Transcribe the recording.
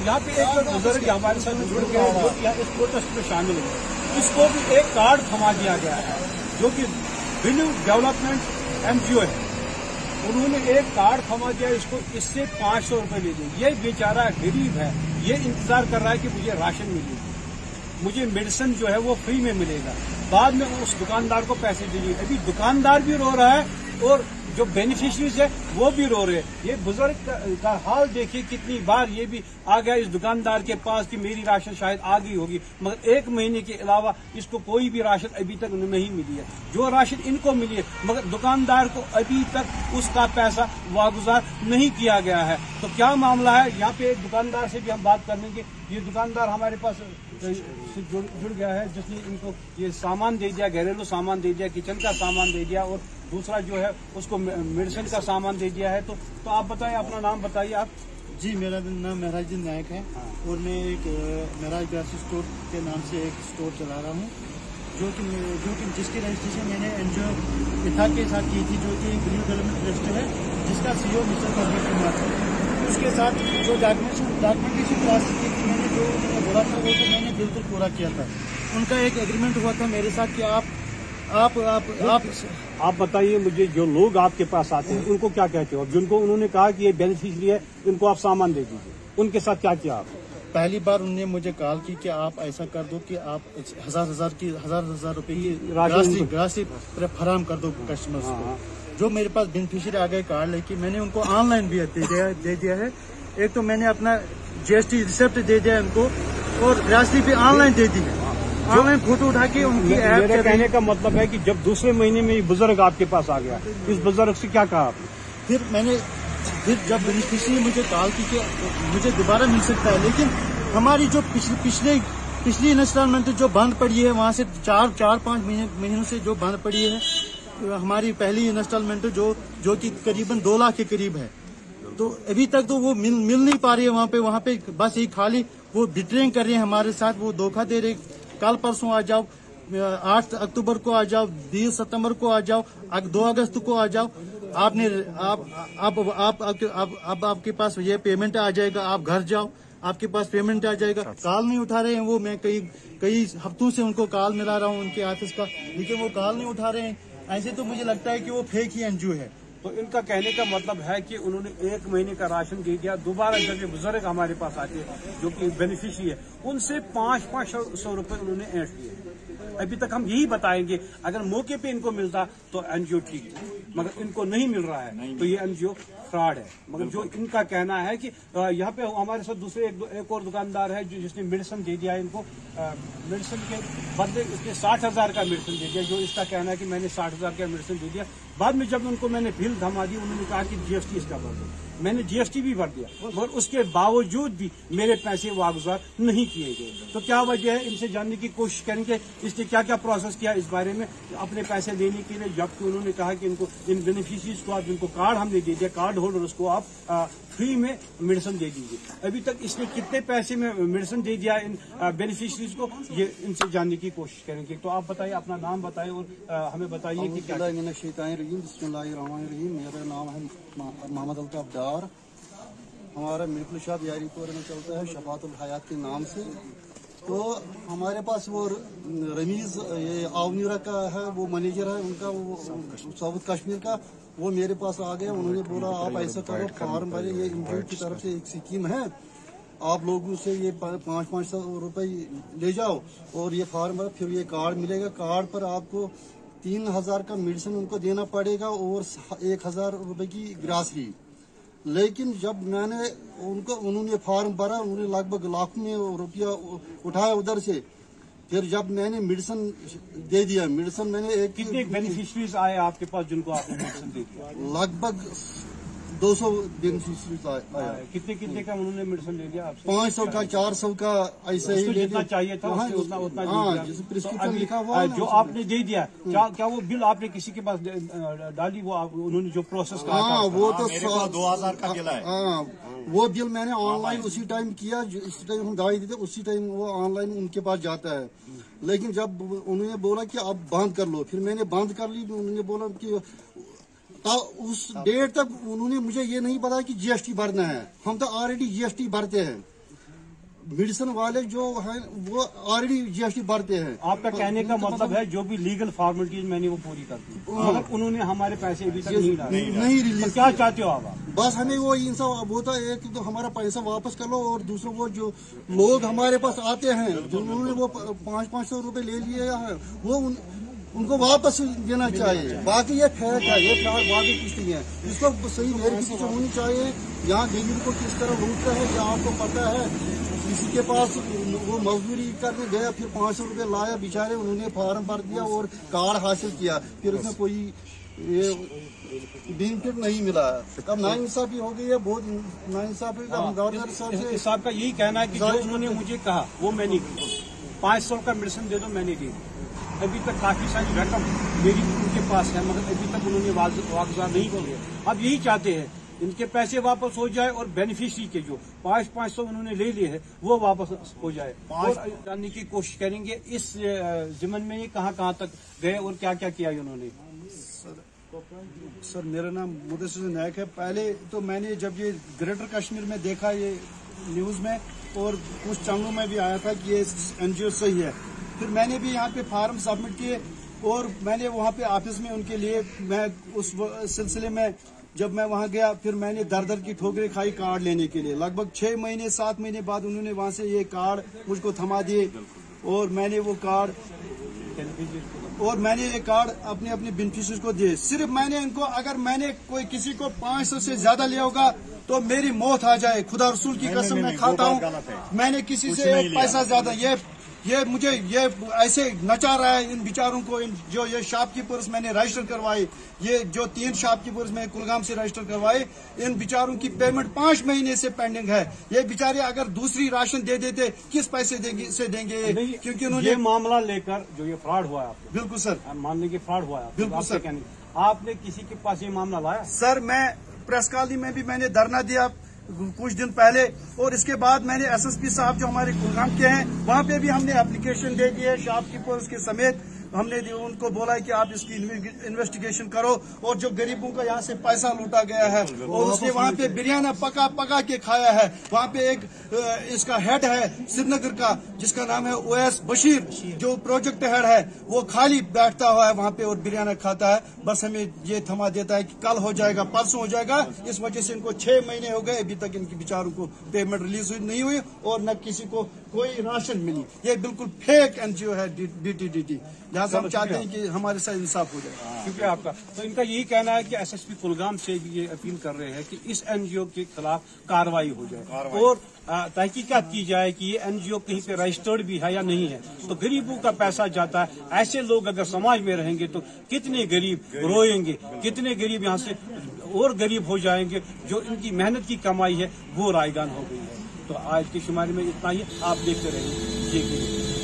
यहाँ पे एक बुजुर्ग हमारे साथ जुड़ गए जो यहाँ इस प्रोटेस्ट में शामिल हुए, इसको भी एक कार्ड थमा दिया गया है जो कि बिन्यू डेवलपमेंट एनजीओ है, उन्होंने एक कार्ड थमा दिया इसको, इससे 500 रुपए ले दिए। ये बेचारा गरीब है, ये इंतजार कर रहा है कि मुझे राशन मिलेगी, मुझे मेडिसिन जो है वो फ्री में मिलेगा, बाद में उस दुकानदार को पैसे दीजिए। अभी दुकानदार भी रो रहा है और जो बेनिफिशरीज है वो भी रो रहे हैं। ये बुजुर्ग का हाल देखिए, कितनी बार ये भी आ गया इस दुकानदार के पास कि मेरी राशन शायद आ गई होगी, मगर 1 महीने के अलावा इसको कोई भी राशन अभी तक नहीं मिली है। जो राशन इनको मिली है मगर दुकानदार को अभी तक उसका पैसा वागुजार नहीं किया गया है। तो क्या मामला है, यहाँ पे एक दुकानदार से भी हम बात करेंगे। ये दुकानदार हमारे पास जुड़ गया है जिसने इनको ये सामान दे दिया, घरेलू सामान दे दिया, किचन का सामान दे दिया और दूसरा जो है उसको मेडिसिन का सामान दे दिया है। तो आप बताएं, अपना नाम बताइए आप। जी, मेरा नाम महराजुद्दीन नायक है और मैं एक महराज ग्रासी स्टोर के नाम से एक स्टोर चला रहा हूँ जो कि जिसकी रजिस्ट्रेशन मैंने एनजीओ इथा के साथ की थी, जो कि बिन्यू डेवलपमेंट ट्रस्ट है, जिसका सीईओ मिस्टर परवीन कुमार है। उसके साथ जो डॉक्यूमेंटेशन क्लास की थी, मैंने जो उन्होंने बोला था वो तो मैंने बिल्कुल पूरा किया था। उनका एक एग्रीमेंट हुआ था मेरे साथ कि आप बताइए मुझे, जो लोग आपके पास आते हैं उनको क्या कहते हो? जिनको उन्होंने कहा कि ये बेनिफिशियरी है, इनको आप सामान दे दीजिए, उनके साथ क्या किया आप? पहली बार उन्होंने मुझे कॉल की कि आप ऐसा कर दो कि आप हजार रुपए की राशि फराहम कर दो कस्टमर्स को। जो मेरे पास बेनिफिशियरी आ गए कार्ड लेके, मैंने उनको ऑनलाइन भी दे दिया है। एक तो मैंने अपना जीएसटी रिसिप्ट दे दिया उनको और राशि भी ऑनलाइन दे दी है, ऑनलाइन फोटो उठा के उनकी ऐप। मेरे कहने का मतलब है कि जब दूसरे महीने में ये बुजुर्ग आपके पास आ गया, इस बुजुर्ग से क्या कहा आपने? फिर जब बेनिफिशियरी मुझे कॉल की कि मुझे दोबारा मिल सकता है, लेकिन हमारी जो पिछली इंस्टॉलमेंट जो बंद पड़ी है, वहाँ से 4-5 महीनों से जो बंद पड़ी है, हमारी पहली इंस्टॉलमेंट जो कि करीबन 2 लाख के करीब है, तो अभी तक तो वो मिल नहीं पा रही है। वहाँ पे बस एक खाली वो बिटरिंग कर रहे हैं हमारे साथ, वो धोखा दे रहे। कल परसों आ जाओ, 8 अक्टूबर को आ जाओ, 20 सितंबर को आ जाओ, 2 अगस्त को आ जाओ, अब आपके पास ये पेमेंट आ जाएगा, आप घर जाओ, आपके पास पेमेंट आ जाएगा। कॉल नहीं उठा रहे हैं वो। मैं कई हफ्तों से उनको कॉल मिला रहा हूँ उनके ऑफिस का, लेकिन वो कॉल नहीं उठा रहे हैं। ऐसे तो मुझे लगता है कि वो फेक ही एनजीओ है। तो इनका कहने का मतलब है कि उन्होंने 1 महीने का राशन दे दिया, दोबारा जब ये बुजुर्ग हमारे पास आते हैं जो कि बेनिफिशियरी है, उनसे 500 रुपए उन्होंने ऐंठ लिए। अभी तक हम यही बताएंगे, अगर मौके पे इनको मिलता तो एनजीओ ठीक है, मगर इनको नहीं मिल रहा है तो ये एनजीओ फ्रॉड है। मगर जो इनका कहना है कि यहाँ पे हमारे साथ दूसरे एक और दुकानदार है जिसने मेडिसिन दे दिया इनको, मेडिसिन के बदले इसने 60,000 का मेडिसिन दे दिया। जो इसका कहना है कि मैंने 60,000 का मेडिसिन दे दिया, बाद में जब उनको मैंने बिल थमा दी, उन्होंने कहा कि जीएसटी इसका भर दो। मैंने जीएसटी भी भर दिया, मगर उसके बावजूद भी मेरे पैसे वागुजार नहीं किए गए। तो क्या वजह है, इनसे जानने की कोशिश करेंगे इसने क्या क्या प्रोसेस किया इस बारे में अपने पैसे लेने के लिए, जबकि उन्होंने कहा कि इनको इन बेनिफिशियरीज को आप, जिनको कार्ड हमने दे दिया, कार्ड होल्डर्स को आप फ्री में मेडिसिन दे दीजिए। अभी तक इसने कितने पैसे में मेडिसिन दे दिया इन बेनिफिशियरीज को, ये इनसे जानने की कोशिश करेंगे। तो आप बताइए, अपना नाम बताइए और हमें बताइए कि क्या। मेरा नाम है मोहम्मद अब्दार। हमारा मिल्क शॉप यारीपुर में चलता है शफातुल हयात के नाम से। तो हमारे पास वो रमीज ये आवनीरा का है, वो मैनेजर है उनका, वो साउथ कश्मीर का, वो मेरे पास आ गया। उन्होंने बोला आप ऐसा करो, फॉर्म भरे, ये एनजीओ की तरफ से एक स्कीम है, आप लोगों से ये 500 रुपए ले जाओ और ये फॉर्म भरा, फिर ये कार्ड मिलेगा। कार्ड पर आपको 3,000 का मेडिसिन उनको देना पड़ेगा और 1,000 रुपए की ग्रासरी। लेकिन जब मैंने उन्होंने फॉर्म भरा, उन्होंने लगभग लाखों में रुपया उठाया उधर से। फिर जब मैंने मेडिसिन दे दिया, मेडिसिन मैंने कितने बेनिफिशरीज आए आपके पास जिनको आपने मेडिसिन दे दिया? लगभग 200 बेनिफिशरीज आया। कितने का उन्होंने मेडिसिन दे दिया आपसे? 500 का, 400 का, ऐसे ही जितना चाहिए था उतना जैसे प्रिस्क्रिप्शन लिखा हुआ जो आपने दे दिया, क्या वो बिल आपने किसी के पास डाली? वो उन्होंने जो प्रोसेस कहा था, वो तो 2000 का बिल है। वो बिल मैंने ऑनलाइन उसी टाइम किया, इसी टाइम हम दवाई देते उसी टाइम वो ऑनलाइन उनके पास जाता है। लेकिन जब उन्होंने बोला कि अब बंद कर लो, फिर मैंने बंद कर ली। उन्होंने बोला कि उस डेट तक उन्होंने मुझे ये नहीं बताया कि जीएसटी भरना है। हम तो ऑलरेडी जीएसटी भरते हैं, मेडिसिन वाले जो हैं वो ऑलरेडी GST भरते हैं। आपका कहने का मतलब है जो भी लीगल फॉर्मेलिटीज मैंने वो पूरी कर दी, मगर उन्होंने हमारे पैसे अभी तक नहीं डाले। नहीं रिलीज। तो क्या चाहते हो आप? बस हमें वो इंसाफ होता है, एक तो हमारा पैसा वापस कर लो, और दूसरा वो जो लोग हमारे पास आते हैं जिन्होंने वो 500-500 रुपए ले लिए हैं वो उनको वापस देना चाहिए। बाकी ये फेक है, ये फ्रॉड, बाकी कुछ नहीं है। इसको सही वेरिफिकेशन होनी चाहिए। यहाँ गरीब को किस तरह लूटता है क्या आपको पता है? किसी के पास वो मजदूरी करने गया, फिर 500 रुपए लाया, बेचारे उन्होंने फॉर्म भर दिया और कार्ड हासिल किया, फिर उसमें कोई ये बेनिफिट नहीं मिला। अब नाइंसाफी हो गई है, बहुत नाइंसाफी। गवर्नर साहब का यही कहना है कि जो उन्होंने मुझे कहा वो मैं नहीं की। 500 का मेडिसिन दे दो, मैंने दी। अभी तक काफी सारी रकम मेरी उनके पास है, मगर अभी तक उन्होंने वागुजार नहीं किए। अब यही चाहते हैं इनके पैसे वापस हो जाए और बेनिफिशरी के जो 500 उन्होंने ले लिए हैं वो वापस हो जाए। और जानने की कोशिश करेंगे इस जिमन में ये कहाँ तक गए और क्या क्या किया उन्होंने। सर मेरा नाम मुदस्सिर नायक है। पहले तो मैंने जब ये ग्रेटर कश्मीर में देखा ये न्यूज में और कुछ चैनलों में भी आया था कि ये NGO सही है, फिर मैंने भी यहाँ पे फार्म सबमिट किए और मैंने वहाँ पे ऑफिस में उनके लिए, मैं उस सिलसिले में जब मैं वहाँ गया फिर मैंने दर की ठोकरें खाई कार्ड लेने के लिए। लगभग 6-7 महीने बाद उन्होंने वहाँ से ये कार्ड मुझको थमा दिए और मैंने वो कार्ड अपने बेनिफिशियरी को दिए। सिर्फ मैंने इनको, अगर मैंने कोई किसी को 500 से ज्यादा लिया होगा तो मेरी मौत आ जाए, खुदा रसूल की कसम मैं खाता हूँ। मैंने किसी से एक पैसा ज्यादा, ये मुझे ये ऐसे नचा रहा है इन बेचारों को। जो ये शॉपकीपर्स मैंने रजिस्टर करवाए, ये जो 3 शॉपकीपर्स मैंने कुलगाम से रजिस्टर करवाए, इन बेचारों की पेमेंट 5 महीने से पेंडिंग है। ये बेचारे अगर दूसरी राशन दे देते किस पैसे देंगे क्योंकि उन्होंने ये मामला लेकर जो ये फ्रॉड हुआ है आपको। बिल्कुल सर, मान लीजिए फ्रॉड हुआ है, बिल्कुल सर। आपने किसी के पास ये मामला लाया? सर मैं प्रेस कॉलोनी में भी मैंने धरना दिया कुछ दिन पहले, और इसके बाद मैंने SSP साहब जो हमारे कुलगाम के हैं वहाँ पे भी हमने एप्लीकेशन दे दी है शॉपकीपर्स के समेत। हमने उनको बोला है कि आप इसकी इन्वेस्टिगेशन करो, और जो गरीबों का यहाँ से पैसा लूटा गया है और उसने वहाँ पे बिरयानी पका के खाया है। वहाँ पे एक इसका हेड है श्रीनगर का जिसका नाम है OS बशीर, जो प्रोजेक्ट हेड है, वो खाली बैठता हुआ है वहाँ पे और बिरयानी खाता है। बस हमें ये थमा देता है कि कल हो जाएगा, परसों हो जाएगा। इस वजह से इनको 6 महीने हो गए, अभी तक इनके बेचारों को पेमेंट रिलीज नहीं हुई और न किसी को कोई राशन मिली। ये बिल्कुल फेक NGO है DTDT, जहाँ से हम चाहते हैं कि हमारे साथ इंसाफ हो जाए। शुक्रिया आपका। तो इनका यही कहना है कि SSP कुलगाम से भी ये अपील कर रहे हैं कि इस NGO के खिलाफ कार्रवाई हो जाए और तहकीकात की जाए कि ये NGO कहीं पे रजिस्टर्ड भी है या नहीं है। तो गरीबों का पैसा जाता है। ऐसे लोग अगर समाज में रहेंगे तो कितने गरीब रोएंगे, कितने गरीब यहाँ से और गरीब हो जाएंगे। जो इनकी मेहनत की कमाई है वो रायगान हो गई है। तो आज की शुमारी में इतना ही। आप देखते रहिए।